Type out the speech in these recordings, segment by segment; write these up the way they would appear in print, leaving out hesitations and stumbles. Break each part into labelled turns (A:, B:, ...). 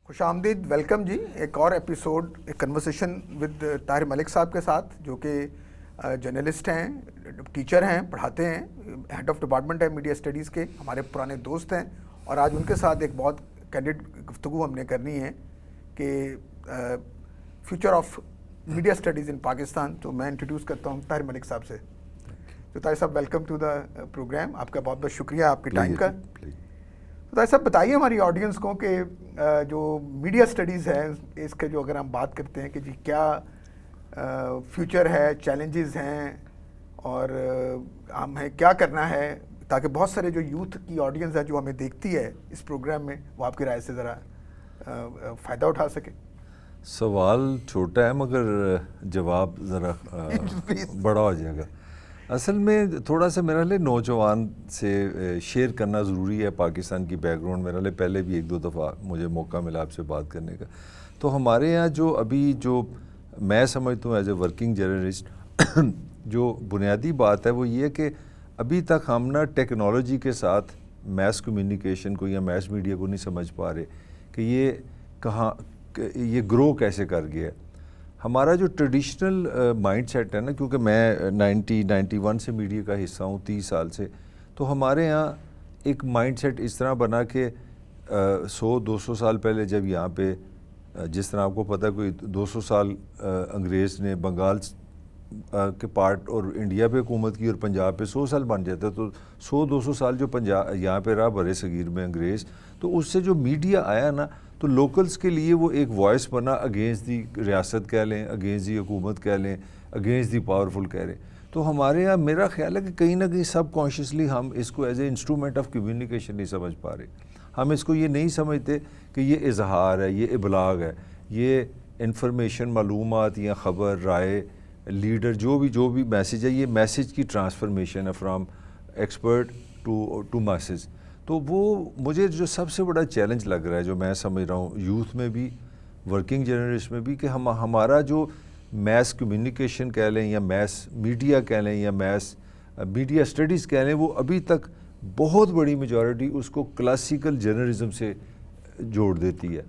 A: خوش آمدید، ویلکم جی. ایک اور ایپیسوڈ، ایک کنورسیشن ود طاہر ملک صاحب کے ساتھ، جو کہ جرنلسٹ ہیں، ٹیچر ہیں، پڑھاتے ہیں، ہیڈ آف ڈپارٹمنٹ ہے میڈیا اسٹڈیز کے، ہمارے پرانے دوست ہیں. اور آج ان کے ساتھ ایک بہت کینڈیڈ گفتگو ہم نے کرنی ہے کہ فیوچر آف میڈیا اسٹڈیز ان پاکستان. تو میں انٹروڈیوس کرتا ہوں طاہر ملک صاحب سے. تو طاہر صاحب، ویلکم ٹو دا پروگرام. آپ کا بہت بہت شکریہ آپ کے ٹائم کا. طاہر صاحب بتائیے ہماری آڈینس کو کہ جو میڈیا اسٹڈیز ہے اس کے جو اگر ہم بات کرتے ہیں کہ جی کیا فیوچر ہے، چیلنجز ہیں، اور ہمیں کیا کرنا ہے تاکہ بہت سارے جو یوتھ کی آڈینس ہے جو ہمیں دیکھتی ہے اس پروگرام میں، وہ آپ کی رائے سے ذرا فائدہ اٹھا سکے.
B: سوال چھوٹا ہے مگر جواب ذرا بڑا ہو جائے گا. اصل میں تھوڑا سا میرے لیے نوجوان سے شیئر کرنا ضروری ہے پاکستان کی بیک گراؤنڈ. میرے لیے پہلے بھی ایک دو دفعہ مجھے موقع ملا آپ سے بات کرنے کا. تو ہمارے یہاں جو میں سمجھتا ہوں ایز اے ورکنگ جرنلسٹ، جو بنیادی بات ہے وہ یہ کہ ابھی تک ہم نا ٹیکنالوجی کے ساتھ میس کمیونیکیشن کو یا میس میڈیا کو نہیں سمجھ پا رہے کہ یہ گرو کیسے کر گیا ہے. ہمارا جو ٹریڈیشنل مائنڈ سیٹ ہے نا، کیونکہ میں 91 سے میڈیا کا حصہ ہوں، 30 سال سے، تو ہمارے یہاں ایک مائنڈ سیٹ اس طرح بنا کہ 100-200 سال پہلے جب یہاں پہ جس طرح آپ کو پتہ کوئی 200 سال انگریز نے بنگال کے پارٹ اور انڈیا پہ حکومت کی اور پنجاب پہ 100 سال بن جاتا ہے، تو 100-200 سال جو یہاں پہ رہا برِ صغیر میں انگریز، تو اس سے جو میڈیا آیا نا، تو لوکلز کے لیے وہ ایک وائس بنا، اگینسٹ دی ریاست کہہ لیں، اگینسٹ دی حکومت کہہ لیں، اگینسٹ دی پاورفل کہہ لیں. تو ہمارے یہاں میرا خیال ہے کہ کہیں نہ کہیں سب کانشیسلی ہم اس کو as a instrument of communication نہیں سمجھ پا رہے. ہم اس کو یہ نہیں سمجھتے کہ یہ اظہار ہے، یہ ابلاغ ہے، یہ انفارمیشن، معلومات یا خبر، رائے، لیڈر، جو بھی میسیج ہے، یہ میسیج کی ٹرانسفرمیشن ہے فرام ایکسپرٹ ٹو میسیج. تو وہ مجھے جو سب سے بڑا چیلنج لگ رہا ہے، جو میں سمجھ رہا ہوں یوتھ میں بھی، ورکنگ جرنلسٹ میں بھی، کہ ہمارا جو میس کمیونیکیشن کہہ لیں یا میس میڈیا کہہ لیں یا میس میڈیا اسٹڈیز کہہ لیں، وہ ابھی تک بہت بڑی میجورٹی اس کو کلاسیکل جرنلزم سے جوڑ دیتی ہے.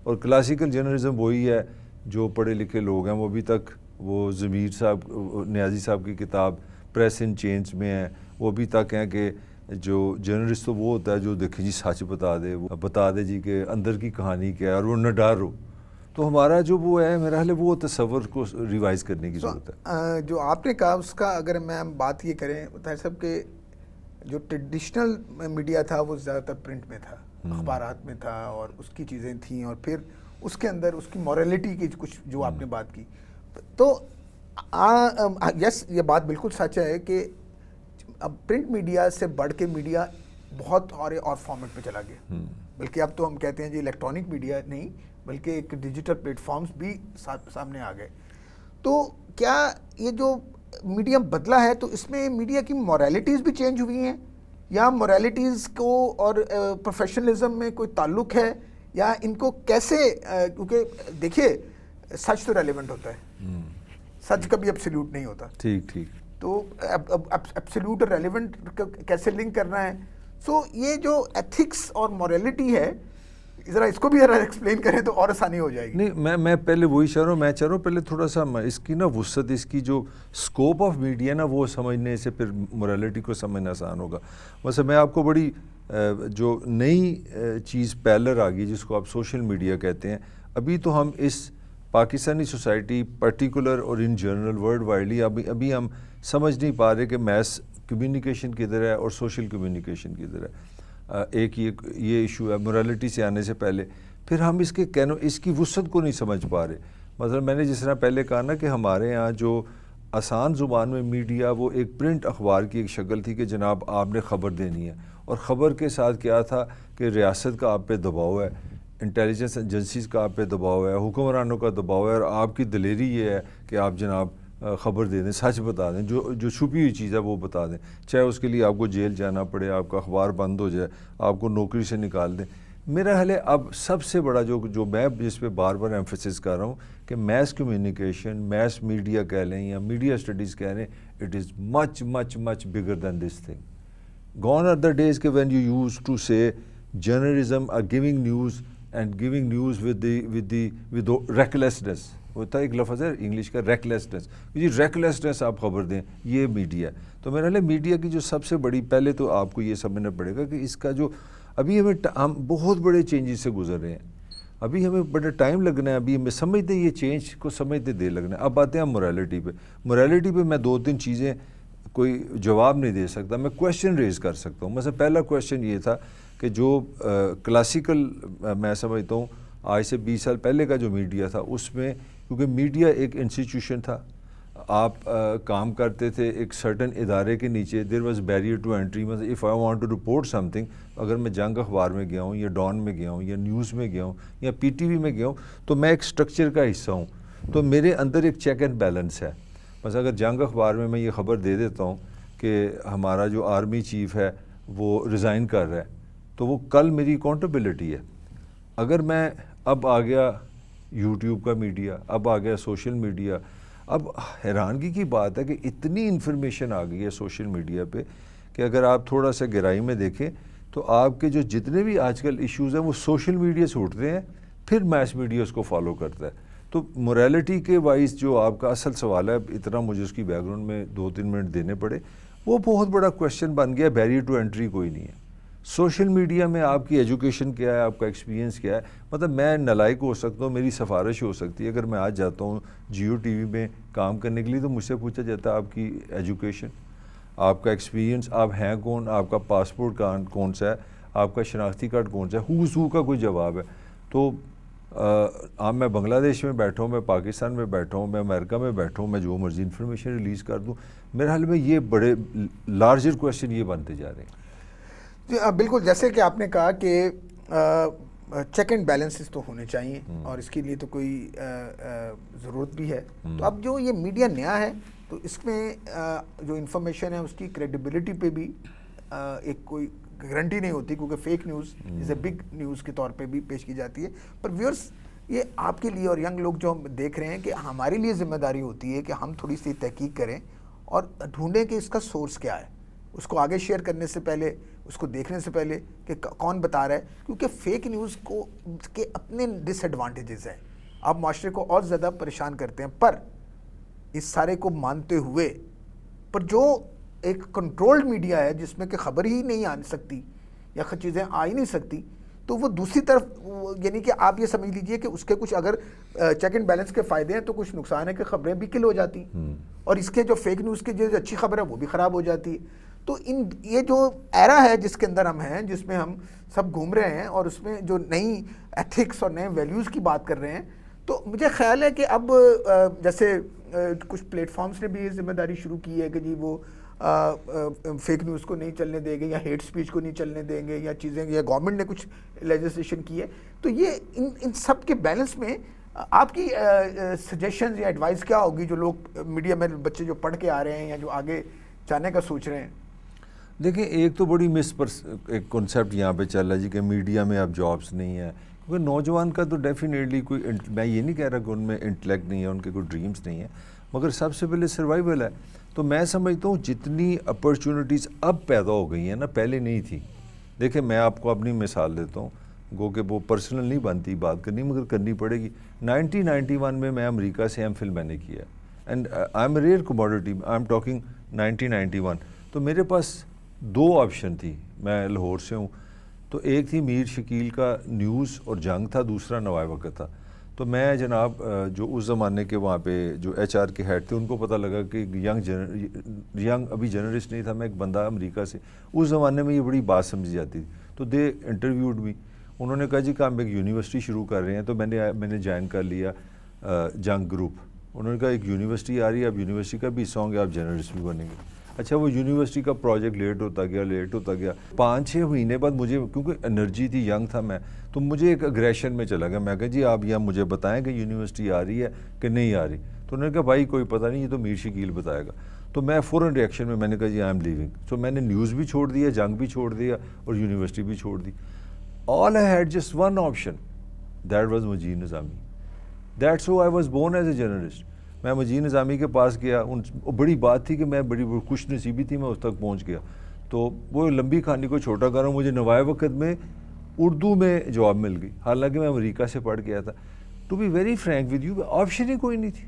B: اور کلاسیکل جرنلزم وہی ہے جو پڑھے لکھے لوگ ہیں، وہ ابھی تک وہ ضمیر صاحب، نیازی صاحب کی کتاب پریس ان چینج میں ہیں، وہ ابھی تک ہیں کہ جو جرنلسٹ تو وہ ہوتا ہے جو دیکھیں جی سچ بتا دے جی کہ اندر کی کہانی کیا ہے اور وہ نہ ڈر ہو. تو ہمارا جو وہ ہے، میرا حال ہے وہ تصور کو ریوائز کرنے کی ضرورت ہے.
A: جو آپ نے کہا اس کا اگر میں بات یہ کریں طاہر صاحب کہ جو ٹریڈیشنل میڈیا تھا وہ زیادہ تر پرنٹ میں تھا، اخبارات میں تھا، اور اس کی چیزیں تھیں، اور پھر اس کے اندر اس کی مورالٹی کی کچھ جو آپ نے بات کی. تو یس، یہ بات بالکل سچ ہے کہ اب پرنٹ میڈیا سے بڑھ کے میڈیا بہت اور فارمیٹ پہ چلا گیا. بلکہ اب تو ہم کہتے ہیں جی الیکٹرانک میڈیا نہیں، بلکہ ایک ڈیجیٹل پلیٹ فارمز بھی سامنے آ گئے. تو کیا یہ جو میڈیم بدلا ہے تو اس میں میڈیا کی مورالٹیز بھی چینج ہوئی ہیں، یا مورالٹیز کو اور پروفیشنلزم میں کوئی تعلق ہے، یا ان کو کیسے؟ کیونکہ دیکھیے سچ تو ریلیونٹ ہوتا ہے، سچ کبھی ایبسلیوٹ نہیں ہوتا.
B: ٹھیک.
A: تو ایبسلیوٹ اور ریلیونٹ کیسے لنک کرنا ہے؟ سو یہ جو ایتھکس اور مورالٹی ہے، ذرا اس کو بھی ذرا ایکسپلین کریں تو اور آسانی ہو جائے گی.
B: نہیں، میں پہلے وہی چاہ رہا ہوں پہلے تھوڑا سا اس کی نا وسعت، اس کی جو اسکوپ آف میڈیا نا، وہ سمجھنے سے پھر مورالٹی کو سمجھنا آسان ہوگا. ویسے میں آپ کو بڑی جو نئی چیز پیلر آ گئی جس کو آپ سوشل میڈیا کہتے ہیں، ابھی تو ہم اس پاکستانی سوسائٹی پرٹیکولر اور ان جنرل ورلڈ وائڈلی ابھی ہم سمجھ نہیں پا رہے کہ میس کمیونیکیشن کدھر ہے اور سوشل کمیونیکیشن کدھر ہے. ایک یہ ایشو ہے مورالٹی سے آنے سے پہلے. پھر ہم اس کی وسعت کو نہیں سمجھ پا رہے. مثلا میں نے جس طرح پہلے کہا نا کہ ہمارے ہاں جو آسان زبان میں میڈیا، وہ ایک پرنٹ اخبار کی ایک شکل تھی کہ جناب آپ نے خبر دینی ہے، اور خبر کے ساتھ کیا تھا کہ ریاست کا آپ پہ دباؤ ہے، انٹیلیجنس ایجنسیز کا آپ پہ دباؤ ہے، حکمرانوں کا دباؤ ہے، اور آپ کی دلیری یہ ہے کہ آپ جناب خبر دے دیں، سچ بتا دیں، جو چھپی ہوئی چیز ہے وہ بتا دیں، چاہے اس کے لیے آپ کو جیل جانا پڑے، آپ کا اخبار بند ہو جائے، آپ کو نوکری سے نکال دیں. میرا حال ہے اب سب سے بڑا جو میں جس پہ بار بار ایمفیسس کر رہا ہوں کہ میس کمیونیکیشن، میس میڈیا کہہ لیں یا میڈیا اسٹڈیز کہہ لیں، it is much much much bigger than this thing. Gone are the days کہ when you used to say journalism are giving news and giving news with recklessness. ہوتا ہے ایک لفظ ہے انگلش کا ریکلیسنس, جی ریکلیسنس آپ خبر دیں, یہ میڈیا. تو میرا خیال ہے میڈیا کی جو سب سے بڑی, پہلے تو آپ کو یہ سمجھنا پڑے گا کہ اس کا جو ابھی ہم بہت بڑے چینجز سے گزر رہے ہیں, ابھی ہمیں بڑا ٹائم لگنا ہے, ابھی ہمیں سمجھتے یہ چینج کو سمجھتے دیر لگنا ہے. اب آتے ہیں موریلٹی پہ. موریلٹی پہ میں 2-3 چیزیں کوئی جواب نہیں دے سکتا, میں کویشچن ریز کر سکتا ہوں. مثلا پہلا کویشچن یہ تھا کہ جو کلاسیکل میں سمجھتا ہوں آج سے 20 سال پہلے کا جو میڈیا تھا, اس میں کیونکہ میڈیا ایک انسٹیٹیوشن تھا, آپ کام کرتے تھے ایک سرٹن ادارے کے نیچے, there was barrier to entry. مطلب if I want to report something, اگر میں جنگ اخبار میں گیا ہوں یا ڈان میں گیا ہوں یا نیوز میں گیا ہوں یا پی ٹی وی میں گیا ہوں, تو میں ایک اسٹرکچر کا حصہ ہوں, تو میرے اندر ایک چیک اینڈ بیلنس ہے. بس اگر جنگ اخبار میں یہ خبر دے دیتا ہوں کہ ہمارا جو آرمی چیف ہے وہ ریزائن کر رہا ہے, تو وہ کل میری اکاؤنٹیبلٹی ہے. اگر میں اب آ گیا یوٹیوب کا میڈیا, اب آ گیا سوشل میڈیا, اب حیرانگی کی بات ہے کہ اتنی انفارمیشن آ گئی ہے سوشل میڈیا پہ کہ اگر آپ تھوڑا سا گہرائی میں دیکھیں تو آپ کے جو جتنے بھی آج کل ایشوز ہیں وہ سوشل میڈیا سے اٹھتے ہیں, پھر میس میڈیا اس کو فالو کرتا ہے. تو موریلٹی کے وائز جو آپ کا اصل سوال ہے, اتنا مجھے اس کی بیک گراؤنڈ میں 2-3 منٹ دینے پڑے, وہ بہت بڑا کویشچن بن گیا. بیریئر ٹو انٹری کوئی نہیں ہے. سوشل میڈیا میں آپ کی ایجوکیشن کیا ہے, آپ کا ایکسپیرینس کیا ہے. مطلب میں نالائق ہو سکتا ہوں, میری سفارش ہو سکتی ہے, اگر میں آج جاتا ہوں جیو ٹی وی میں کام کرنے کے لیے تو مجھ سے پوچھا جاتا ہے آپ کی ایجوکیشن, آپ کا ایکسپیرینس, آپ ہیں کون, آپ کا پاسپورٹ کون سا ہے, آپ کا شناختی کارڈ کون سا ہے, ہوز ہو کا کوئی جواب ہے. تو اب میں بنگلہ دیش میں بیٹھا ہوں, میں پاکستان میں بیٹھا ہوں, میں امریکہ میں بیٹھا ہوں, میں جو مرضی انفارمیشن ریلیز کر دوں. میرے حال میں یہ بڑے لارجر کویشچن یہ بنتے جا رہے ہیں.
A: جی بالکل, جیسے کہ آپ نے کہا کہ چیک اینڈ بیلنسز تو ہونے چاہیے اور اس کے لیے تو کوئی ضرورت بھی ہے. تو اب جو یہ میڈیا نیا ہے تو اس میں جو انفارمیشن ہے اس کی کریڈیبلٹی پہ بھی ایک کوئی گارنٹی نہیں ہوتی, کیونکہ fake news is a big news کے طور پہ بھی پیش کی جاتی ہے. پر ویورز, یہ آپ کے لیے اور ینگ لوگ جو ہم دیکھ رہے ہیں کہ ہمارے لیے ذمہ داری ہوتی ہے کہ ہم تھوڑی سی تحقیق کریں اور ڈھونڈیں کہ اس کا سورس کیا ہے, اس کو آگے شیئر کرنے سے پہلے, اس کو دیکھنے سے پہلے کہ کون بتا رہا ہے. کیونکہ فیک نیوز کو کے اپنے ڈس ایڈوانٹیجز ہیں, آپ معاشرے کو اور زیادہ پریشان کرتے ہیں. پر اس سارے کو مانتے ہوئے پر جو ایک کنٹرولڈ میڈیا ہے جس میں کہ خبر ہی نہیں آ سکتی یا چیزیں آ ہی نہیں سکتی, تو وہ دوسری طرف, یعنی کہ آپ یہ سمجھ لیجئے کہ اس کے کچھ اگر چیک اینڈ بیلنس کے فائدے ہیں تو کچھ نقصان ہے کہ خبریں بھی کل ہو جاتی, اور اس کے جو فیک نیوز کی جو اچھی خبر ہے وہ بھی خراب ہو جاتی ہے. تو یہ جو ایرا ہے جس کے اندر ہم ہیں, جس میں ہم سب گھوم رہے ہیں اور اس میں جو نئی ایتھکس اور نئے ویلیوز کی بات کر رہے ہیں, تو مجھے خیال ہے کہ اب جیسے کچھ پلیٹ فارمز نے بھی یہ ذمہ داری شروع کی ہے کہ جی وہ فیک نیوز کو نہیں چلنے دیں گے یا ہیٹ سپیچ کو نہیں چلنے دیں گے یا چیزیں, یا گورنمنٹ نے کچھ لیجسلیشن کی ہے. تو یہ ان سب کے بیلنس میں آپ کی سجیشنز یا ایڈوائس کیا ہوگی جو لوگ میڈیا میں بچے جو پڑھ کے آ رہے ہیں یا جو آگے جانے کا سوچ رہے ہیں؟
B: دیکھیں, ایک تو بڑی ایک کنسیپٹ یہاں پہ چل رہا ہے جی کہ میڈیا میں اب جابس نہیں ہیں, کیونکہ نوجوان کا تو ڈیفینیٹلی کوئی, میں یہ نہیں کہہ رہا کہ ان میں انٹلیکٹ نہیں ہے, ان کے کوئی ڈریمز نہیں ہیں, مگر سب سے پہلے سروائیول ہے. تو میں سمجھتا ہوں جتنی اپرچونٹیز اب پیدا ہو گئی ہیں نا, پہلے نہیں تھی. دیکھیں میں آپ کو اپنی مثال دیتا ہوں, گو کہ وہ پرسنل نہیں بنتی بات کرنی, مگر کرنی پڑے گی. 1991 میں امریکہ سے ایم فل میں نے کیا, and I am rare commodity, I am talking 1991. تو میرے پاس 2 آپشن تھی, میں لاہور سے ہوں, تو ایک تھی میر شکیل کا نیوز اور جنگ تھا, دوسرا نوائے وقت تھا. تو میں جناب جو اس زمانے کے وہاں پہ جو ایچ آر کے ہیڈ تھے, ان کو پتہ لگا کہ ینگ ابھی جرنلسٹ نہیں تھا, میں ایک بندہ امریکہ سے, اس زمانے میں یہ بڑی بات سمجھی جاتی تھی. تو دے انٹرویوڈ بھی, انہوں نے کہا جی کہ ہم ایک یونیورسٹی شروع کر رہے ہیں. تو میں نے جوائن کر لیا جنگ گروپ. انہوں نے کہا ایک یونیورسٹی آ رہی ہے, آپ یونیورسٹی کا بھی حصہ ہوں گے, آپ جرنلسٹ بھی بنیں گے. اچھا, وہ یونیورسٹی کا پروجیکٹ لیٹ ہوتا گیا. 5-6 مہینے بعد مجھے, کیونکہ انرجی تھی, ینگ تھا میں, تو مجھے ایک اگریشن میں چلا گیا. میں کہا جی آپ یہ مجھے بتائیں کہ یونیورسٹی آ رہی ہے کہ نہیں آ رہی. تو انہوں نے کہا بھائی کوئی پتہ نہیں, یہ تو میر شکیل بتائے گا. تو میں فوراً ریئیکشن میں نے کہا جی آئی ایم لیونگ. تو میں نے نیوز بھی چھوڑ دیا, جنگ بھی چھوڑ دیا اور یونیورسٹی بھی چھوڑ دی. All I had just one option, that was Majid Nizami. That's how I was born as a journalist. میں مجید نظامی کے پاس گیا, بڑی بات تھی کہ میں بڑی خوش نصیبی تھی, میں اس تک پہنچ گیا. تو وہ لمبی کہانی کو چھوٹا کر رہا ہوں, مجھے نوائے وقت میں اردو میں جاب مل گئی، حالانکہ میں امریکہ سے پڑھ کے آیا تھا. To be very frank with you, option ہی کوئی نہیں تھی.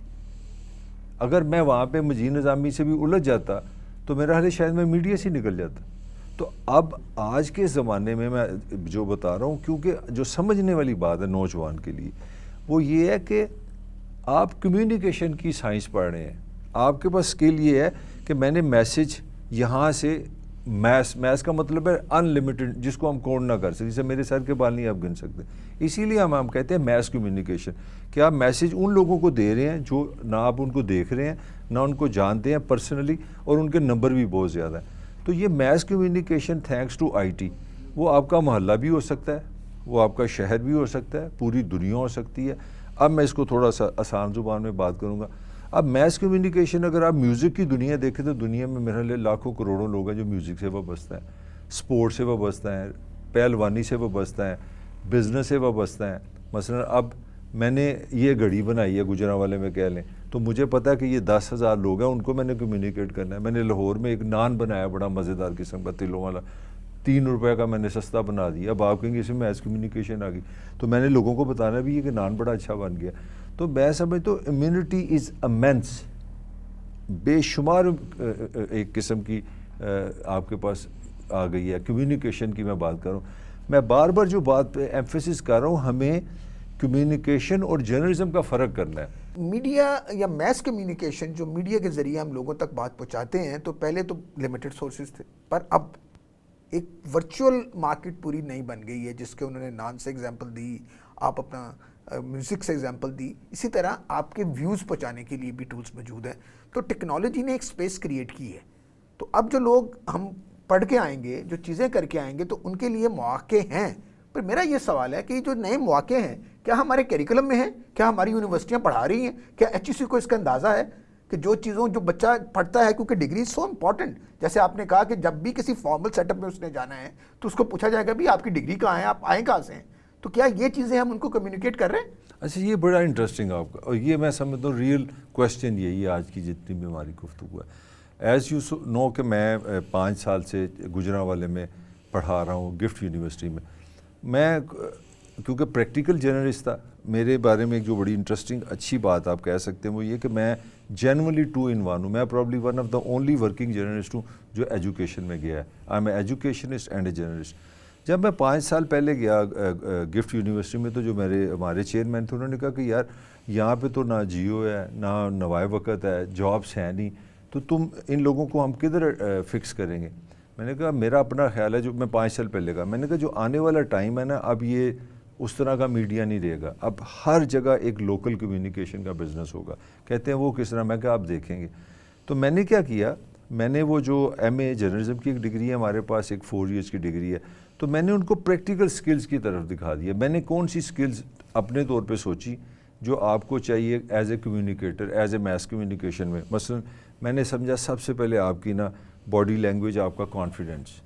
B: اگر میں وہاں پہ مجید نظامی سے بھی الجھ جاتا تو میرا حال شاید میں میڈیا سے نکل جاتا. تو اب آج کے زمانے میں جو بتا رہا ہوں، کیونکہ جو سمجھنے والی بات ہے نوجوان کے لیے وہ یہ ہے کہ آپ کمیونیکیشن کی سائنس پڑھ رہے ہیں، آپ کے پاس اسکل یہ ہے کہ میں نے میسج یہاں سے میس کا مطلب ہے ان لمیٹڈ، جس کو ہم کاؤنٹ نہ کر سکتے، جیسے میرے سر کے بال نہیں آپ گن سکتے. اسی لیے ہم کہتے ہیں میس کمیونیکیشن، کہ آپ میسج ان لوگوں کو دے رہے ہیں جو نہ آپ ان کو دیکھ رہے ہیں نہ ان کو جانتے ہیں پرسنلی، اور ان کے نمبر بھی بہت زیادہ ہیں. تو یہ mass communication thanks to I T, وہ آپ کا محلہ بھی ہو سکتا ہے، وہ آپ کا شہر بھی ہو سکتا ہے، پوری دنیا ہو سکتی ہے. اب میں اس کو تھوڑا سا آسان زبان میں بات کروں گا. اب میس کمیونیکیشن اگر آپ میوزک کی دنیا دیکھیں تو دنیا میں میرے لیے لاکھوں کروڑوں لوگ ہیں جو میوزک سے وابستہ ہیں، سپورٹ سے وابستہ ہیں، پہلوانی سے وابستہ ہیں، بزنس سے وابستہ ہیں. مثلا اب میں نے یہ گھڑی بنائی ہے گجرانوالے میں کہہ لیں، تو مجھے پتا کہ یہ 10,000 لوگ ہیں، ان کو میں نے کمیونیکیٹ کرنا ہے. میں نے لاہور میں ایک نان بنایا بڑا مزیدار قسم کا تلوں والا، 3 روپے کا میں نے سستا بنا دیا. اب آپ کہیں گے اس میں میس کمیونیکیشن آ گئی، تو میں نے لوگوں کو بتانا بھی ہے کہ نان بڑا اچھا بن گیا. تو میں سمجھتا ہوں امیونٹی از امینس، بے شمار ایک قسم کی آپ کے پاس آ گئی ہے. کمیونیکیشن کی میں بات کروں، میں بار بار جو بات پہ ایمفیسس کر رہا ہوں، ہمیں کمیونیکیشن اور جرنلزم کا فرق کرنا ہے.
A: میڈیا یا میس کمیونیکیشن جو میڈیا کے ذریعے ہم لوگوں تک بات پہنچاتے ہیں، تو پہلے تو لمیٹڈ سورسز تھے، پر اب ایک ورچوئل مارکیٹ پوری نئی بن گئی ہے، جس کے انہوں نے نان سے ایگزامپل دی، آپ اپنا میوزک سے ایگزامپل دی. اسی طرح آپ کے ویوز پہنچانے کے لیے بھی ٹولز موجود ہیں. تو ٹیکنالوجی نے ایک سپیس کریٹ کی ہے. تو اب جو لوگ ہم پڑھ کے آئیں گے، جو چیزیں کر کے آئیں گے، تو ان کے لیے مواقع ہیں. پر میرا یہ سوال ہے کہ جو نئے مواقع ہیں کیا ہمارے کیریکولم میں ہیں؟ کیا ہماری یونیورسٹیاں پڑھا رہی ہیں؟ کیا ایچ ای سی کو اس کا اندازہ ہے کہ جو چیزوں جو بچہ پڑھتا ہے، کیونکہ ڈگری سو امپورٹنٹ، جیسے آپ نے کہا کہ جب بھی کسی فارمل سیٹ اپ میں اس نے جانا ہے تو اس کو پوچھا جائے گا بھی آپ کی ڈگری کہاں ہے، آپ آئیں کہاں سے ہیں. تو کیا یہ چیزیں ہم ان کو کمیونیکیٹ کر رہے ہیں؟
B: اچھا، یہ بڑا انٹرسٹنگ آپ کا، اور یہ میں سمجھتا ہوں ریئل کویشچن یہی ہے آج کی جتنی بھی ہماری گفتگو ہے. ایز یو نو کہ میں 5 سال سے گجرانوالے میں پڑھا رہا ہوں، گفٹ یونیورسٹی میں. میں کیونکہ پریکٹیکل جرنلسٹ تھا، میرے بارے میں ایک جو بڑی انٹرسٹنگ اچھی بات آپ کہہ سکتے ہیں وہ یہ کہ میں جینولی 2 in 1 ہوں. میں probably one of the only working journalist ہوں جو ایجوکیشن میں گیا ہے. I am a educationist and a journalist. جب میں 5 سال پہلے گیا گفٹ یونیورسٹی میں، تو جو ہمارے چیئرمین تھے انہوں نے کہا کہ یار یہاں پہ تو نہ جیو ہے نہ نوائے وقت ہے، جابس ہیں نہیں، تو تم ان لوگوں کو ہم کدھر فکس کریں گے. میں نے کہا میرا اپنا خیال ہے، جو میں 5 سال پہلے کہا، میں نے کہا جو آنے والا ٹائم ہے نا، اب یہ اس طرح کا میڈیا نہیں رہے گا. اب ہر جگہ ایک لوکل کمیونیکیشن کا بزنس ہوگا. کہتے ہیں وہ کس طرح؟ میں کہا آپ دیکھیں گے. تو میں نے کیا کیا، میں نے وہ جو ایم اے جرنلزم کی ایک ڈگری ہے ہمارے پاس، ایک 4 years کی ڈگری ہے، تو میں نے ان کو پریکٹیکل سکلز کی طرف دکھا دیا. میں نے کون سی سکلز اپنے طور پہ سوچی جو آپ کو چاہیے as a communicator, as a mass communication میں. مثلا میں نے سمجھا سب سے پہلے آپ کی نا باڈی لینگویج، آپ کا کانفیڈنس.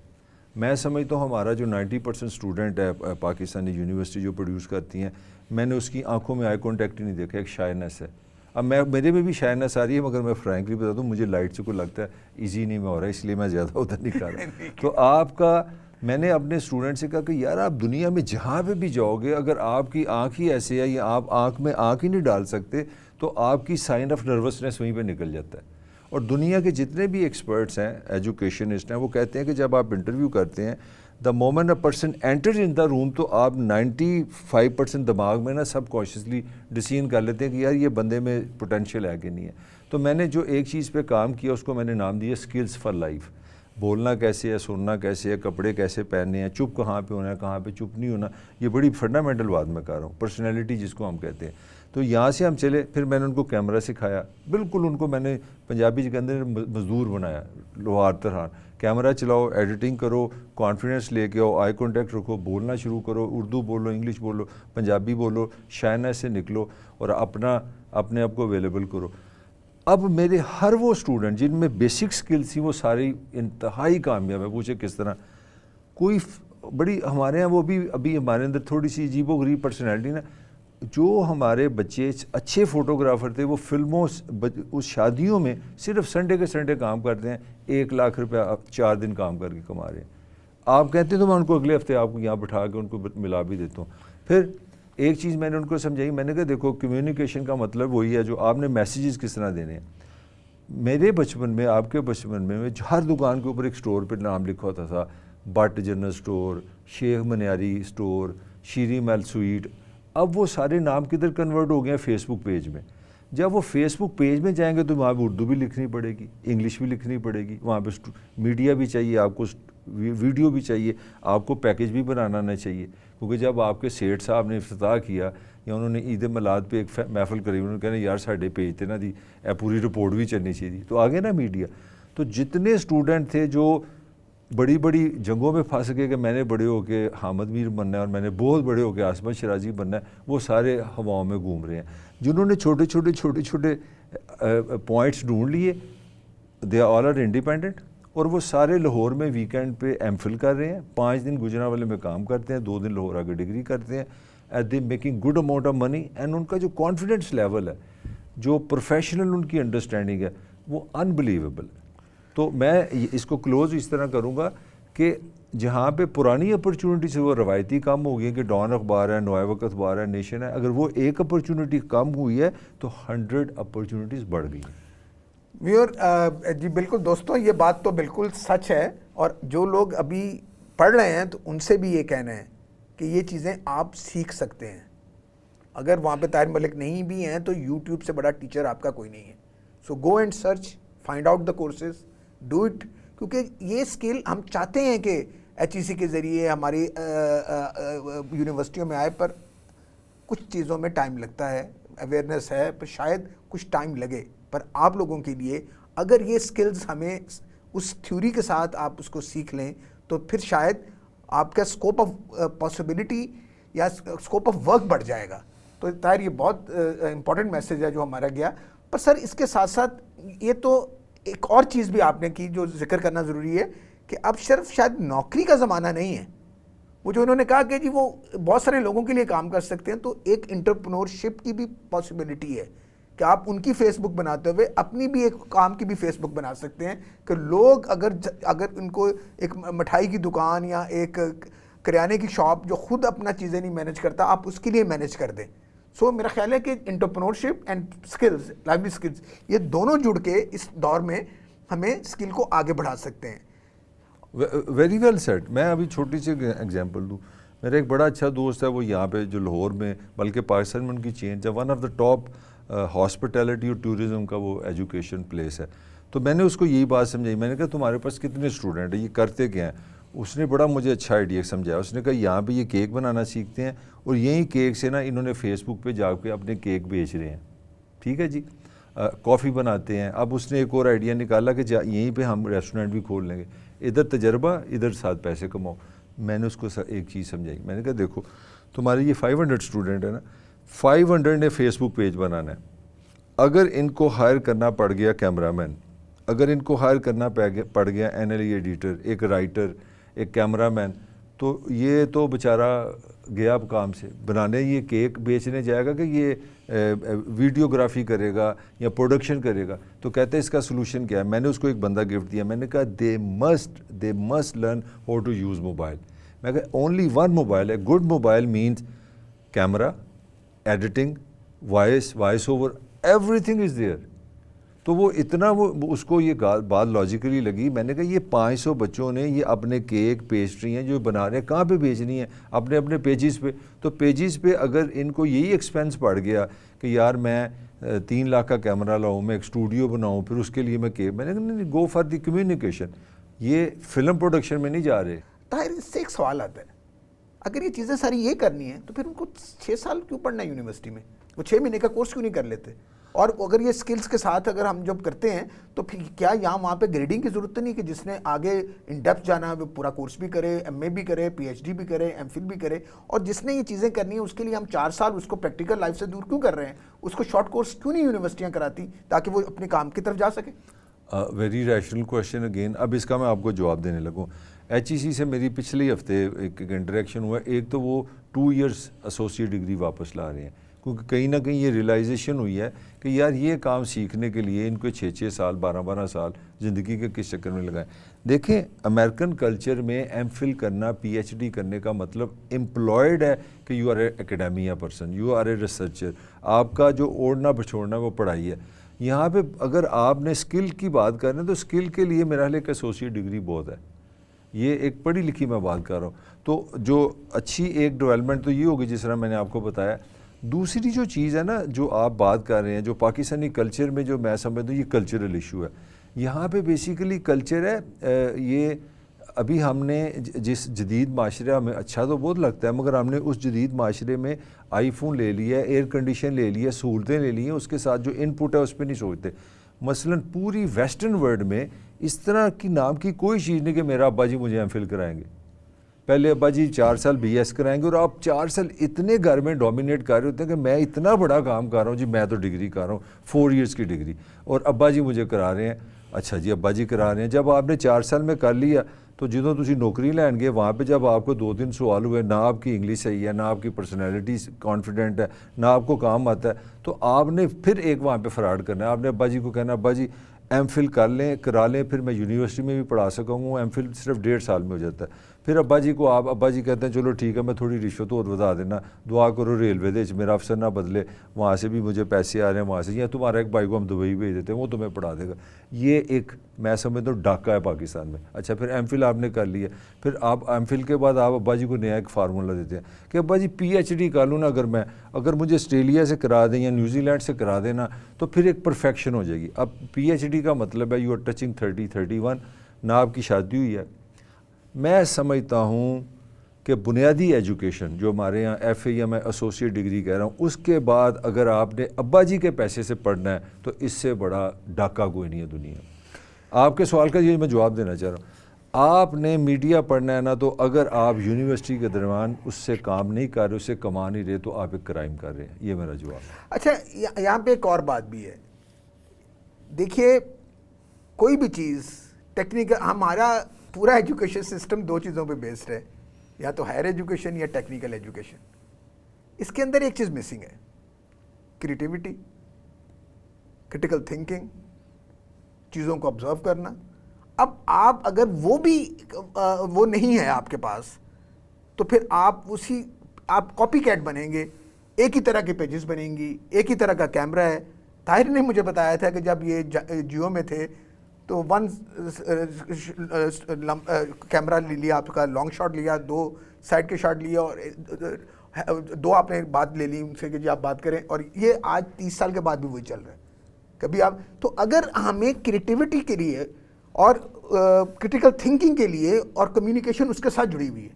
B: میں سمجھتا ہوں ہمارا جو 90% اسٹوڈنٹ ہے پاکستانی یونیورسٹی جو پروڈیوس کرتی ہیں، میں نے اس کی آنکھوں میں آئی کانٹیکٹ ہی نہیں دیکھا. ایک شائنس ہے. اب میرے میں بھی شائنس آ رہی ہے، مگر میں فرینکلی بتا دوں مجھے لائٹ سے کو لگتا ہے ایزی نہیں میں ہو رہا ہے، اس لیے میں زیادہ ادھر نہیں کر رہا. تو آپ کا، میں نے اپنے اسٹوڈنٹ سے کہا کہ یار آپ دنیا میں جہاں پہ بھی جاؤ گے، اگر آپ کی آنکھ ہی ایسے ہے یا آپ آنکھ میں آنکھ ہی نہیں ڈال سکتے، تو آپ کی سائن آف نروسنس وہیں پہ نکل جاتا ہے. اور دنیا کے جتنے بھی ایکسپرٹس ہیں، ایجوکیشنسٹ ہیں، وہ کہتے ہیں کہ جب آپ انٹرویو کرتے ہیں، the moment a person enters in the room, تو آپ 95% دماغ میں نا سب کانشیسلی ڈسین کر لیتے ہیں کہ یار یہ بندے میں پوٹینشیل ہے کہ نہیں ہے. تو میں نے جو ایک چیز پہ کام کیا اس کو میں نے نام دیا اسکلز فار لائف. بولنا کیسے ہے، سننا کیسے ہے، کپڑے کیسے پہننے ہیں، چپ کہاں پہ ہونا ہے، کہاں پہ چپ نہیں ہونا. یہ بڑی فنڈامنٹل بات میں کر رہا ہوں، پرسنالٹی جس کو ہم کہتے ہیں. تو یہاں سے ہم چلے، پھر میں نے ان کو کیمرہ سکھایا. بالکل ان کو میں نے پنجابی کے اندر مزدور بنایا، لوہار ترہان. کیمرہ چلاؤ، ایڈیٹنگ کرو، کانفیڈنس لے کے آؤ، آئی کانٹیکٹ رکھو، بولنا شروع کرو، اردو بولو، انگلش بولو، پنجابی بولو، شائنس سے نکلو اور اپنے آپ کو اویلیبل کرو. اب میرے ہر وہ اسٹوڈنٹ جن میں بیسک سکلز تھیں وہ ساری انتہائی کامیاب ہے. پوچھے کس طرح؟ کوئی بڑی ہمارے یہاں وہ بھی ابھی ہمارے اندر تھوڑی سی عجیب و غریب پرسنالٹی نا، جو ہمارے بچے اچھے فوٹوگرافر تھے وہ فلموں اس شادیوں میں صرف سنڈے کے سنڈے کام کرتے ہیں، 1 لاکھ روپیہ 4 دن کام کر کے کما رہے ہیں. آپ کہتے ہیں تو میں ان کو اگلے ہفتے آپ کو یہاں بٹھا کے ان کو ملا بھی دیتا ہوں. پھر ایک چیز میں نے ان کو سمجھائی, میں نے کہا دیکھو کمیونیکیشن کا مطلب وہی ہے جو آپ نے میسیجز کس طرح دینے ہیں. میرے بچپن میں, آپ کے بچپن میں ہر دکان کے اوپر ایک سٹور پہ نام لکھا ہوتا تھا, but general store, Sheikh منیاری store, شیریں محل سویٹ. اب وہ سارے نام کدھر کنورٹ ہو گئے ہیں, فیس بک پیج میں. جب وہ فیس بک پیج میں جائیں گے تو وہاں پہ اردو بھی لکھنی پڑے گی, انگلش بھی لکھنی پڑے گی, وہاں پہ میڈیا بھی چاہیے آپ کو, ویڈیو بھی چاہیے آپ کو, پیکج بھی بنانا آنا چاہیے. کیونکہ جب آپ کے سیٹھ صاحب نے افتتاح کیا یا انہوں نے عید میلاد پہ ایک محفل کری, انہوں نے کہنا یار ساڈے پیج تے نا دی پوری رپورٹ بھی چلنی چاہیے, تو آگے نا میڈیا. تو جتنے اسٹوڈنٹ تھے جو بڑی بڑی جنگوں میں پھنس گئے کہ میں نے بڑے ہو کے حامد میر بننا ہے اور میں نے بہت بڑے ہو کے عاصمت شرازی بننا ہے, وہ سارے ہواؤں میں گھوم رہے ہیں. جنہوں نے چھوٹے چھوٹے پوائنٹس ڈھونڈ لیے, دے آل آر انڈیپینڈنٹ, اور وہ سارے لاہور میں ویکینڈ پہ ایم فل کر رہے ہیں, 5 دن گجرانوالے میں کام کرتے ہیں, 2 دن لاہور آ کے ڈگری کرتے ہیں, at they making good amount of money. And ان کا جو کانفیڈنس لیول ہے, جو پروفیشنل ان کی انڈرسٹینڈنگ ہے, وہ انبلیویبل ہے. تو میں اس کو کلوز اس طرح کروں گا کہ جہاں پہ پرانی اپرچونٹی سے وہ روایتی کم ہو گئی ہیں کہ ڈان اخبار ہے, نوائے وقت اخبار ہے, نیشن ہے, اگر وہ ایک اپرچونٹی کم ہوئی ہے تو 100 اپرچونٹیز بڑھ گئی ہیں.
A: میور جی بالکل دوستوں, یہ بات تو بالکل سچ ہے, اور جو لوگ ابھی پڑھ رہے ہیں تو ان سے بھی یہ کہنا ہے کہ یہ چیزیں آپ سیکھ سکتے ہیں. اگر وہاں پہ طاہر ملک نہیں بھی ہیں تو یوٹیوب سے بڑا ٹیچر آپ کا کوئی نہیں ہے. So go and search, find out the courses, do it. کیونکہ یہ اسکل ہم چاہتے ہیں کہ ایچ ای سی کے ذریعے ہماری یونیورسٹیوں میں آئے, پر کچھ چیزوں میں ٹائم لگتا ہے, اویئرنیس ہے, پر شاید کچھ ٹائم لگے. پر آپ لوگوں کے لیے اگر یہ اسکلز ہمیں اس تھیوری کے ساتھ آپ اس کو سیکھ لیں تو پھر شاید آپ کا اسکوپ آف پاسبلٹی یا اسکوپ آف ورک بڑھ جائے گا. تو طاہر یہ بہت امپورٹنٹ میسیج ہے جو ہمارا گیا. پر سر اس کے ساتھ ساتھ یہ تو ایک اور چیز بھی آپ نے کی جو ذکر کرنا ضروری ہے کہ اب صرف شاید نوکری کا زمانہ نہیں ہے. وہ جو انہوں نے کہا کہ جی وہ بہت سارے لوگوں کے لیے کام کر سکتے ہیں, تو ایک انٹرپرنورشپ کی بھی پاسبلٹی ہے کہ آپ ان کی فیس بک بناتے ہوئے اپنی بھی ایک کام کی بھی فیس بک بنا سکتے ہیں کہ لوگ اگر ان کو ایک مٹھائی کی دکان یا ایک کریانے کی شاپ جو خود اپنا چیزیں نہیں مینیج کرتا, آپ اس کے لیے مینیج کر دیں. سو میرا خیال ہے کہ انٹرپرنورشپ اینڈ اسکلز, لائیولی اسکلز, یہ دونوں جڑ کے اس دور میں ہمیں اسکل کو آگے بڑھا سکتے ہیں.
B: Very well set. میں ابھی چھوٹی سی ایگزامپل دوں. میرا ایک بڑا اچھا دوست ہے, وہ یہاں پہ جو لاہور میں بلکہ پاکستان میں ان کی چین ہے, one of the top hospitality اور ٹورزم کا وہ ایجوکیشن پلیس ہے. تو میں نے اس کو یہی بات سمجھائی, میں نے کہا تمہارے پاس کتنے اسٹوڈنٹ ہیں, یہ کرتے کیا ہیں. اس نے بڑا مجھے اچھا آئیڈیا سمجھایا. اس نے کہا یہاں پہ یہ کیک بنانا سیکھتے ہیں اور یہی کیک سے نا انہوں نے فیس بک پہ جا کے اپنے کیک بیچ رہے ہیں. ٹھیک ہے جی, کافی بناتے ہیں. اب اس نے ایک اور آئیڈیا نکالا کہ یہیں پہ ہم ریسٹورینٹ بھی کھول لیں گے, ادھر تجربہ ادھر ساتھ پیسے کماؤ. میں نے اس کو ایک چیز سمجھائی, میں نے کہا دیکھو تمہارے یہ 500 اسٹوڈنٹ ہیں نا, 500 نے فیس بک پیج بنانا ہے. اگر ان کو ہائر کرنا پڑ گیا کیمرہ مین, اگر ان کو ہائر کرنا پڑ گیا این ایل ای ایڈیٹر, ایک رائٹر, ایک کیمرہ مین, تو یہ تو بیچارہ گیا اب کام سے. بنانے یہ کیک بیچنے جائے گا کہ یہ ویڈیوگرافی کرے گا یا پروڈکشن کرے گا. تو کہتے ہیں اس کا سلوشن کیا ہے. میں نے اس کو ایک بندہ گفٹ دیا, میں نے کہا they must learn how to use mobile. میں کہا اونلی ون موبائل ہے, good mobile means camera, editing, voice over, everything is there. تو وہ اتنا وہ اس کو یہ بات لاجیکلی لگی. میں نے کہا یہ 500 بچوں نے یہ اپنے کیک پیسٹری ہیں جو بنا رہے ہیں, کہاں پہ بیچنی ہے, اپنے پیجز پہ. تو پیجز پہ اگر ان کو یہی ایکسپینس پڑ گیا کہ یار میں 3 لاکھ کا کیمرہ لاؤں, میں ایک اسٹوڈیو بناؤں, پھر اس کے لیے میں کیک, میں نے کہا نہیں, گو فار دی کمیونیکیشن. یہ فلم پروڈکشن میں نہیں جا رہے.
A: طاہر اس سے ایک سوال آتا ہے, اگر یہ چیزیں ساری یہ کرنی ہیں تو پھر ان کو 6 سال کیوں پڑھنا ہے یونیورسٹی میں, وہ 6 مہینے کا کورس کیوں نہیں کر لیتے؟ اور اگر یہ سکلز کے ساتھ اگر ہم جب کرتے ہیں تو پھر کیا یہاں وہاں پہ گریڈنگ کی ضرورت نہیں کہ جس نے آگے ان ڈیپتھ جانا ہے وہ پورا کورس بھی کرے, ایم اے بھی کرے, پی ایچ ڈی بھی کرے, ایم فل بھی کرے, اور جس نے یہ چیزیں کرنی ہیں اس کے لیے ہم 4 سال اس کو پریکٹیکل لائف سے دور کیوں کر رہے ہیں؟ اس کو شارٹ کورس کیوں نہیں یونیورسٹیاں کراتی تاکہ وہ اپنے کام کی طرف جا سکے؟
B: Very rational question again. اب اس کا میں آپ کو جواب دینے لگوں. ایچ ای سی سے میری پچھلے ہفتے ایک انٹریکشن ہوا. ایک تو وہ 2 ایئرس ایسوسیٹ ڈگری واپس لا رہے ہیں. کیونکہ کہیں نہ کہیں یہ ریئلائزیشن ہوئی ہے کہ یار یہ کام سیکھنے کے لیے ان کو 6 سال 12 سال زندگی کے کس چکر میں لگائیں. دیکھیں امریکن کلچر میں ایم فل کرنا پی ایچ ڈی کرنے کا مطلب امپلائڈ ہے کہ you are a academia person, you are a researcher, آپ کا جو اوڑھنا بچھوڑنا وہ پڑھائی ہے. یہاں پہ اگر آپ نے اسکل کی بات کر رہے ہیں تو اسکل کے لیے میرا خیال ہے کہ ایسوسیٹ ڈگری بہت ہے. یہ ایک پڑھی لکھی میں بات کر رہا ہوں. تو جو اچھی ایک ڈیولپمنٹ تو یہ ہوگی جس طرح میں نے آپ کو بتایا. دوسری جو چیز ہے نا جو آپ بات کر رہے ہیں, جو پاکستانی کلچر میں جو میں سمجھتا ہوں یہ کلچرل ایشو ہے. یہاں پہ بیسیکلی کلچر ہے یہ ابھی ہم نے جس جدید معاشرہ ہمیں اچھا تو بہت لگتا ہے مگر ہم نے اس جدید معاشرے میں آئی فون لے لیا ہے, ایئر کنڈیشن لے لی ہے, سہولتیں لے لی ہیں, اس کے ساتھ جو ان پٹ ہے اس پہ نہیں سوچتے. مثلا پوری ویسٹرن ورلڈ میں اس طرح کی نام کی کوئی چیز نہیں کہ میرا ابا جی مجھے ایم فل کرائیں گے. پہلے ابا جی 4 سال بی ایس کرائیں گے اور آپ 4 سال اتنے گھر میں ڈومینیٹ کر رہے ہوتے ہیں کہ میں اتنا بڑا کام کر رہا ہوں جی, میں تو ڈگری کر رہا ہوں 4 ایئرس کی ڈگری, اور ابا جی مجھے کرا رہے ہیں. اچھا جی ابا جی کرا رہے ہیں, جب آپ نے 4 سال میں کر لیا تو جدوں تسی نوکری لین گے وہاں پہ جب آپ کو 2-3 سوال ہوئے, نہ آپ کی انگلش صحیح ہے, نہ آپ کی پرسنالٹی کانفیڈنٹ ہے, نہ آپ کو کام آتا ہے, تو آپ نے پھر ایک وہاں پہ فراڈ کرنا ہے. آپ نے ابا جی کو کہنا ابا جی ایم فل کر لیں کرا لیں, پھر میں یونیورسٹی میں بھی پڑھا سکوں گا. ایم فل صرف 1.5 سال میں ہو جاتا ہے. پھر ابا جی کو ابا جی کہتے ہیں چلو ٹھیک ہے میں تھوڑی رشوت اور بتا دینا, دعا کرو ریلوے دے میرا افسر نہ بدلے, وہاں سے بھی مجھے پیسے آ رہے ہیں وہاں سے, یا تمہارا ایک بھائی کو ہم دبئی بھیج دیتے ہیں وہ تمہیں پڑھا دے گا. یہ ایک میں سمجھتا ہوں ڈاکہ ہے پاکستان میں. اچھا پھر ایم فل آپ نے کر لی ہے, پھر آپ ایم فل کے بعد آپ ابا جی کو نیا ایک فارمولہ دیتے ہیں کہ ابا جی پی ایچ ڈی کر لوں نا اگر مجھے آسٹریلیا سے کرا دیں یا نیوزی لینڈ سے کرا دینا تو پھر ایک پرفیکشن ہو جائے گی. اب پی ایچ ڈی کا مطلب ہے یو آر ٹچنگ 30-31, نہ آپ کی شادی ہوئی ہے. میں سمجھتا ہوں کہ بنیادی ایجوکیشن جو ہمارے یہاں ایف اے یا میں ایسوسیٹ ڈگری کہہ رہا ہوں, اس کے بعد اگر آپ نے ابا جی کے پیسے سے پڑھنا ہے تو اس سے بڑا ڈاکہ کوئی نہیں ہے دنیا میں. آپ کے سوال کا یہ میں جواب دینا چاہ رہا ہوں. آپ نے میڈیا پڑھنا ہے نا, تو اگر آپ یونیورسٹی کے درمیان اس سے کام نہیں کر رہے, اس سے کما نہیں رہے, تو آپ ایک کرائم کر رہے ہیں. یہ میرا جواب ہے.
A: اچھا یہاں پہ ایک اور بات بھی ہے. دیکھیے کوئی بھی چیز ٹیکنیکل, ہمارا پورا ایجوکیشن سسٹم 2 چیزوں پہ بیسڈ ہے, یا تو ہائر ایجوکیشن یا ٹیکنیکل ایجوکیشن. اس کے اندر ایک چیز مسنگ ہے, کریٹیوٹی, کرٹیکل تھنکنگ, چیزوں کو آبزرو کرنا. اب آپ اگر وہ نہیں ہے آپ کے پاس تو پھر آپ کاپی کیٹ بنیں گے, ایک ہی طرح کے پیجز بنیں گی, ایک ہی طرح کا کیمرہ ہے. طاہر نے مجھے بتایا تھا کہ جب یہ جیو میں تھے تو 1 کیمرہ لے لیا آپ کا, لانگ شاٹ لیا, 2 سائڈ کے شاٹ لیا, اور 2 آپ نے بات لے لی ان سے کہ جی آپ بات کریں, اور یہ آج 30 سال کے بعد بھی وہی چل رہا ہے. کبھی آپ تو اگر ہمیں کریٹیوٹی کے لیے اور کرٹیکل تھنکنگ کے لیے اور کمیونیکیشن اس کے ساتھ جڑی ہوئی ہے,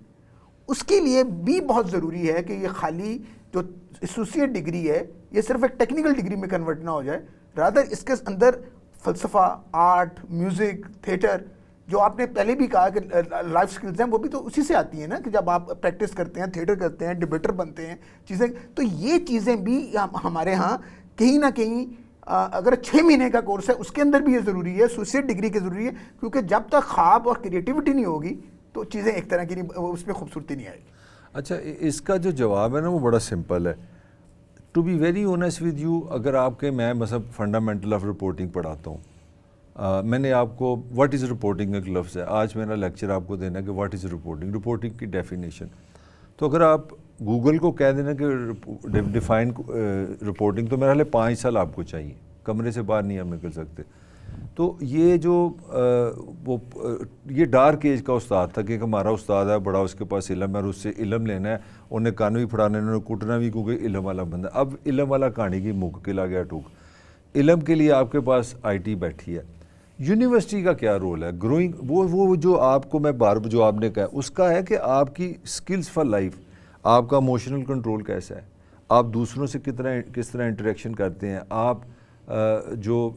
A: اس کے لیے بھی بہت ضروری ہے کہ یہ خالی جو ایسوسیٹ ڈگری ہے یہ صرف ایک ٹیکنیکل ڈگری میں کنورٹ نہ ہو جائے, رادر اس کے اندر فلسفہ, آرٹ, میوزک, تھیٹر, جو آپ نے پہلے بھی کہا کہ لائف سکلز ہیں, وہ بھی تو اسی سے آتی ہیں نا, کہ جب آپ پریکٹس کرتے ہیں, تھیٹر کرتے ہیں, ڈبیٹر بنتے ہیں چیزیں, تو یہ چیزیں بھی ہمارے ہاں کہیں نہ کہیں اگر 6 مہینے کا کورس ہے اس کے اندر بھی یہ ضروری ہے, ایسوسیٹ ڈگری کی ضروری ہے, کیونکہ جب تک خواب اور کریٹیوٹی نہیں ہوگی تو چیزیں ایک طرح کی نہیں, اس میں خوبصورتی نہیں آئے گی.
B: اچھا اس کا جو جواب ہے نا وہ بڑا سمپل ہے. To be very honest with you, اگر آپ کے میں مثلا فنڈامنٹل آف رپورٹنگ پڑھاتا ہوں, میں نے آپ کو واٹ از رپورٹنگ ایک لفظ ہے, آج میرا لیکچر آپ کو دینا ہے کہ واٹ از رپورٹنگ کی ڈیفینیشن. تو اگر آپ گوگل کو کہہ دینا کہ ڈیفائن رپورٹنگ, تو میرا حال 5 سال آپ کو چاہیے, کمرے سے باہر نہیں ہم نکل سکتے. تو یہ جو یہ ڈارک ایج کا استاد تھا کہ ہمارا استاد ہے بڑا, اس کے پاس علم ہے اور اس سے علم لینا ہے, انہیں کان بھی پھڑانا ہے, انہوں نے کوٹنا بھی, کیونکہ علم والا بندہ. اب علم والا کہانی کی منہ کلا گیا ٹوک. علم کے لیے آپ کے پاس آئی ٹی بیٹھی ہے. یونیورسٹی کا کیا رول ہے گروئنگ, وہ جو آپ کو میں جو آپ نے کہا اس کا ہے کہ آپ کی سکلز فار لائف, آپ کا ایموشنل کنٹرول کیسا ہے, آپ دوسروں سے کس طرح انٹریکشن کرتے ہیں, آپ جو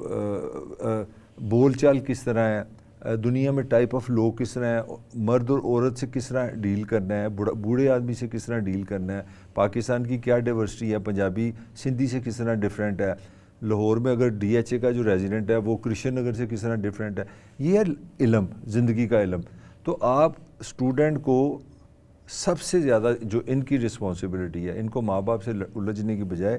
B: بول چال کس طرح ہے, دنیا میں ٹائپ آف لوگ کس طرح ہیں, مرد اور عورت سے کس طرح ڈیل کرنا ہے, بوڑھے آدمی سے کس طرح ڈیل کرنا ہے, پاکستان کی کیا ڈائیورسٹی ہے, پنجابی سندھی سے کس طرح ڈفرینٹ ہے, لاہور میں اگر ڈی ایچ اے کا جو ریزیڈنٹ ہے وہ کرشن نگر سے کس طرح ڈفرینٹ ہے. یہ ہے علم, زندگی کا علم. تو آپ اسٹوڈنٹ کو سب سے زیادہ جو ان کی رسپانسبلٹی ہے، ان کو ماں باپ سے الجھنے کی بجائے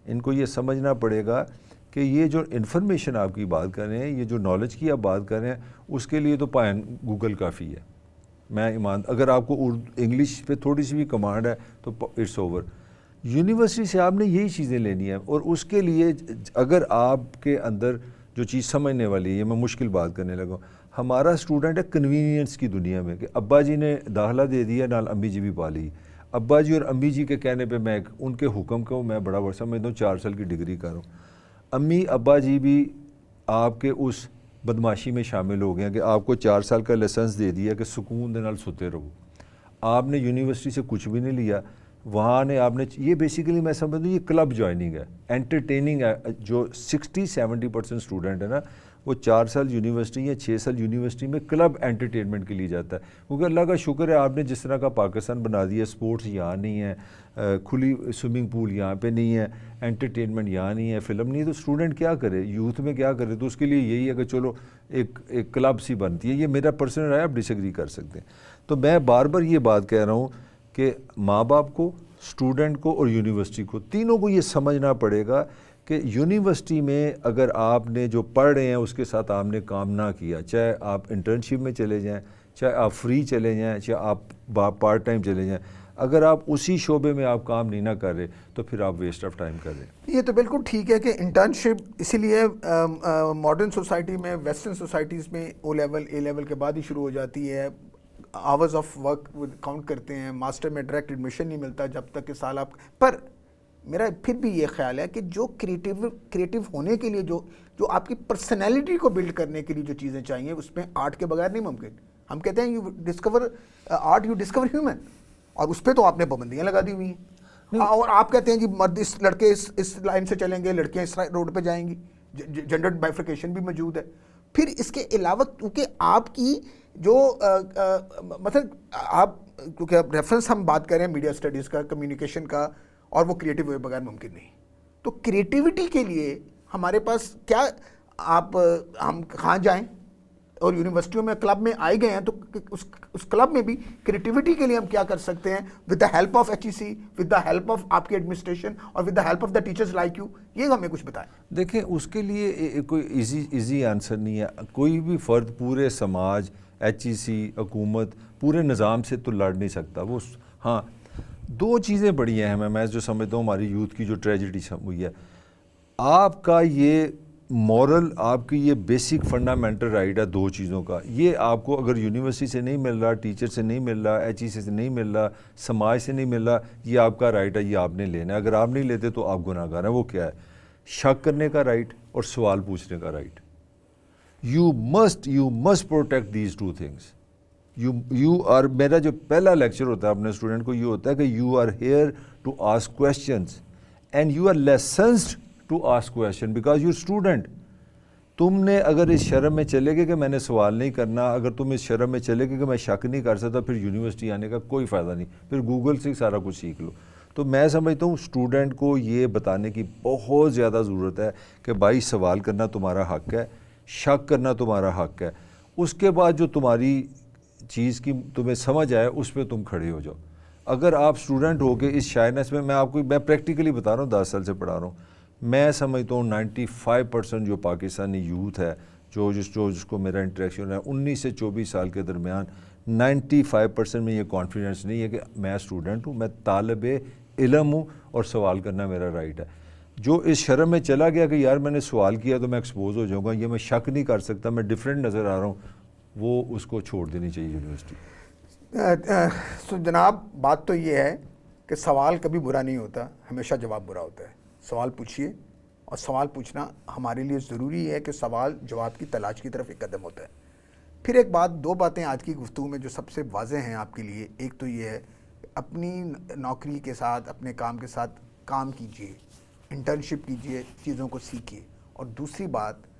B: ان کو یہ سمجھنا پڑے گا کہ یہ جو انفارمیشن آپ کی بات کر رہے ہیں، یہ جو نالج کی آپ بات کر رہے ہیں، اس کے لیے تو پائن گوگل کافی ہے. میں اگر آپ کو انگلش پہ تھوڑی سی بھی کمانڈ ہے تو اٹس اوور. یونیورسٹی سے آپ نے یہی چیزیں لینی ہیں، اور اس کے لیے اگر آپ کے اندر جو چیز سمجھنے والی ہے، یہ میں مشکل بات کرنے لگا ہوں. ہمارا اسٹوڈنٹ ہے کنوینئنس کی دنیا میں، کہ ابا جی نے داخلہ دے دیا، نال امی جی بھی پا لی. ابا جی اور امی جی کے کہنے پہ میں ان کے حکم کو میں بڑا سمجھتا ہوں. 4 سال کی ڈگری کر رہا ہوں. امی ابا جی بھی آپ کے اس بدماشی میں شامل ہو گئے ہیں کہ آپ کو 4 سال کا لائسنس دے دیا کہ سکون دے نال ستے رہو. آپ نے یونیورسٹی سے کچھ بھی نہیں لیا، وہاں نے آپ نے یہ بیسیکلی میں سمجھتا ہوں یہ کلب جوائننگ ہے، انٹرٹیننگ ہے. جو 60-70% اسٹوڈنٹ ہے نا، وہ 4 سال یونیورسٹی یا 6 سال یونیورسٹی میں کلب انٹرٹینمنٹ کے لیے جاتا ہے. کیونکہ اللہ کا شکر ہے آپ نے جس طرح کا پاکستان بنا دیا، اسپورٹس یہاں نہیں ہے، کھلی سوئمنگ پول یہاں پہ نہیں ہے، انٹرٹینمنٹ یہاں نہیں ہے، فلم نہیں ہے. تو اسٹوڈنٹ کیا کرے، یوتھ میں کیا کرے؟ تو اس کے لیے یہی ہے کہ چلو ایک کلب سی بنتی ہے. یہ میرا پرسنل رائے، آپ ڈس ایگری کر سکتے ہیں. تو میں بار بار یہ بات کہہ رہا ہوں کہ ماں باپ کو، اسٹوڈنٹ کو اور یونیورسٹی کو، تینوں کو یہ سمجھنا پڑے گا کہ یونیورسٹی میں اگر آپ نے جو پڑھ رہے ہیں اس کے ساتھ آپ نے کام نہ کیا، چاہے آپ انٹرنشپ میں چلے جائیں، چاہے آپ فری چلے جائیں، چاہے آپ پارٹ ٹائم چلے جائیں، اگر آپ اسی شعبے میں آپ کام نہیں نہ کر رہے تو پھر آپ ویسٹ آف ٹائم کر رہے ہیں.
A: یہ تو بالکل ٹھیک ہے کہ انٹرنشپ اسی لیے ماڈرن سوسائٹی میں، ویسٹرن سوسائٹیز میں او لیول اے لیول کے بعد ہی شروع ہو جاتی ہے. آورز آف ورک کاؤنٹ کرتے ہیں. ماسٹر میں ڈائریکٹ ایڈمیشن نہیں ملتا جب تک کہ سال آپ پر. میرا پھر بھی یہ خیال ہے کہ جو کریٹیو ہونے کے لیے جو آپ کی پرسنالٹی کو بلڈ کرنے کے لیے جو چیزیں چاہیے، اس میں آرٹ کے بغیر نہیں ممکن. ہم کہتے ہیں you discover art, you discover human, اور اس پہ تو آپ نے پابندیاں لگا دی ہوئی ہیں. اور آپ کہتے ہیں جی مرد اس لڑکے اس لائن سے چلیں گے، لڑکیاں اس روڈ پہ جائیں گی. جینڈر بائفرکیشن بھی موجود ہے. پھر اس کے علاوہ کیونکہ آپ کی جو مطلب آپ کیونکہ ریفرنس ہم بات کر رہے ہیں میڈیا اسٹڈیز کا، کمیونیکیشن کا، اور وہ کریٹیو ہوئے بغیر ممکن نہیں. تو کریٹیوٹی کے لیے ہمارے پاس کیا، ہم کہاں جائیں؟ اور یونیورسٹیوں میں کلب میں آئے گئے ہیں تو اس کلب میں بھی کریٹیوٹی کے لیے ہم کیا کر سکتے ہیں؟ With the help of HEC، with the help of آپ کی ایڈمنسٹریشن، اور with the help of the teachers like you. یہ ہمیں کچھ بتائیں.
B: دیکھیں اس کے لیے کوئی ایزی آنسر نہیں ہے. کوئی بھی فرد پورے سماج، HEC، حکومت، پورے نظام سے تو لڑ نہیں سکتا. وہ ہاں 2 چیزیں بڑی اہم ہیں میں جو سمجھتا ہوں ہماری یوتھ کی جو ٹریجڈی ہوئی ہے. آپ کا یہ مورل، آپ کی یہ بیسک فنڈامنٹل رائٹ ہے 2 چیزوں کا. یہ آپ کو اگر یونیورسٹی سے نہیں مل رہا، ٹیچر سے نہیں مل رہا، HEC سے نہیں مل رہا، سماج سے نہیں مل رہا، یہ آپ کا رائٹ ہے، یہ آپ نے لینا ہے. اگر آپ نہیں لیتے تو آپ گناہ گار ہیں. وہ کیا ہے؟ شک کرنے کا رائٹ اور سوال پوچھنے کا right. You must protect these 2 things. You are, میرا جو پہلا لیکچر ہوتا ہے اپنے اسٹوڈنٹ کو یہ ہوتا ہے کہ you are here to ask questions and you are licensed to ask question because you student. تم نے اگر اس شرم میں چلے گئے کہ میں نے سوال نہیں کرنا، اگر تم اس شرم میں چلے گئے کہ میں شک نہیں کر سکتا، پھر یونیورسٹی آنے کا کوئی فائدہ نہیں. پھر گوگل سے سارا کچھ سیکھ لو. تو میں سمجھتا ہوں اسٹوڈنٹ کو یہ بتانے کی بہت زیادہ ضرورت ہے کہ بھائی سوال کرنا تمہارا حق ہے، شک کرنا تمہارا حق ہے. اس کے بعد جو تمہاری چیز کی تمہیں سمجھ آئے اس پہ تم کھڑے ہو جاؤ. اگر آپ اسٹوڈنٹ ہو کے اس شائنس میں، میں پریکٹیکلی بتا رہا ہوں، 10 سال سے پڑھا رہا ہوں، میں سمجھتا ہوں 95% جو پاکستانی یوتھ ہے، جس کو میرا انٹریکشن ہے 19 سے 24 سال کے درمیان، 95% میں یہ کانفیڈنس نہیں ہے کہ میں اسٹوڈنٹ ہوں، میں طالب علم ہوں اور سوال کرنا میرا رائٹ ہے. جو اس شرم میں چلا گیا کہ یار میں نے سوال کیا تو میں ایکسپوز ہو جاؤں گا، یہ میں شک نہیں کر سکتا، میں ڈیفرنٹ نظر آ رہا ہوں، وہ اس کو چھوڑ دینی چاہیے یونیورسٹی.
A: سو جناب بات تو یہ ہے کہ سوال کبھی برا نہیں ہوتا، ہمیشہ جواب برا ہوتا ہے. سوال پوچھیے، اور سوال پوچھنا ہمارے لیے ضروری ہے کہ سوال جواب کی تلاش کی طرف ایک قدم ہوتا ہے. پھر ایک بات، 2 باتیں آج کی گفتگو میں جو سب سے واضح ہیں آپ کے لیے. ایک تو یہ ہے اپنی نوکری کے ساتھ، اپنے کام کے ساتھ کام کیجیے، انٹرنشپ کیجیے، چیزوں کو سیکھیے. اور دوسری بات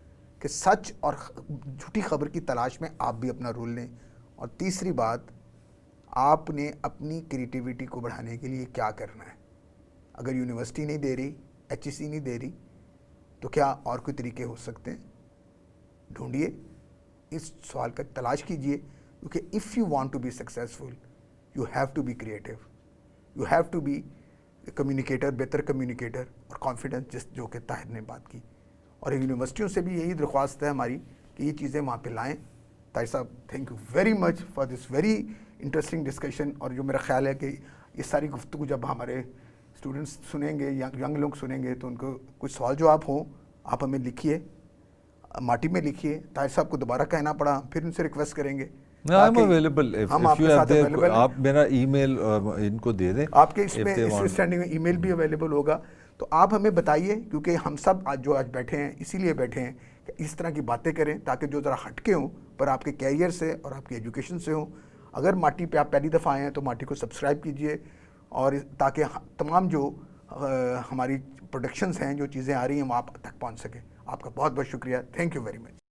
A: کہ سچ اور جھوٹی خبر کی تلاش میں آپ بھی اپنا رول لیں. اور تیسری بات، آپ نے اپنی کریٹیوٹی کو بڑھانے کے لیے کیا کرنا ہے. اگر یونیورسٹی نہیں دے رہی، HEC نہیں دے رہی، تو کیا اور کوئی طریقے ہو سکتے ہیں؟ ڈھونڈیے، اس سوال کا تلاش کیجیے. کیونکہ if you want to be successful you have to be creative, you have to be communicator, بہتر کمیونیکیٹر اور کانفیڈنس, جو کہ طاہر نے بات کی. اور یونیورسٹیوں سے بھی یہی درخواست ہے ہماری کہ یہ چیزیں وہاں پہ لائیں. طاہر صاحب, thank you very much for this very interesting discussion. اور جو میرا خیال ہے کہ یہ ساری گفتگو جب ہمارے اسٹوڈنٹس سنیں گے, ینگ لوگ سنیں گے, تو ان کو کچھ سوال جو آپ ہوں آپ ہمیں لکھیے, ماٹی میں لکھیے. طاہر صاحب کو دوبارہ کہنا پڑا, پھر ان سے ریکویسٹ کریں گے.
B: I'm available.
A: ہم
B: If
A: آپ
B: you
A: کے
B: have
A: ساتھ
B: their,
A: اویلیبل ہیں.
B: آپ میرا ای میل ان کو دے دیں.
A: آپ کے اس میں اس اسٹینڈنگ میں ای میل بھی اویلیبل ہوگا. تو آپ ہمیں بتائیے, کیونکہ ہم سب آج بیٹھے ہیں اسی لیے بیٹھے ہیں کہ اس طرح کی باتیں کریں تاکہ جو ذرا ہٹ کے ہوں پر آپ کے کیریئر سے اور آپ کی ایجوکیشن سے ہوں. اگر ماٹی پہ آپ پہلی دفعہ آئے ہیں تو ماٹی کو سبسکرائب کیجئے, اور تاکہ تمام جو ہماری پروڈکشنز ہیں, جو چیزیں آ رہی ہیں وہ آپ تک پہنچ سکیں. آپ کا بہت بہت شکریہ. Thank you very much.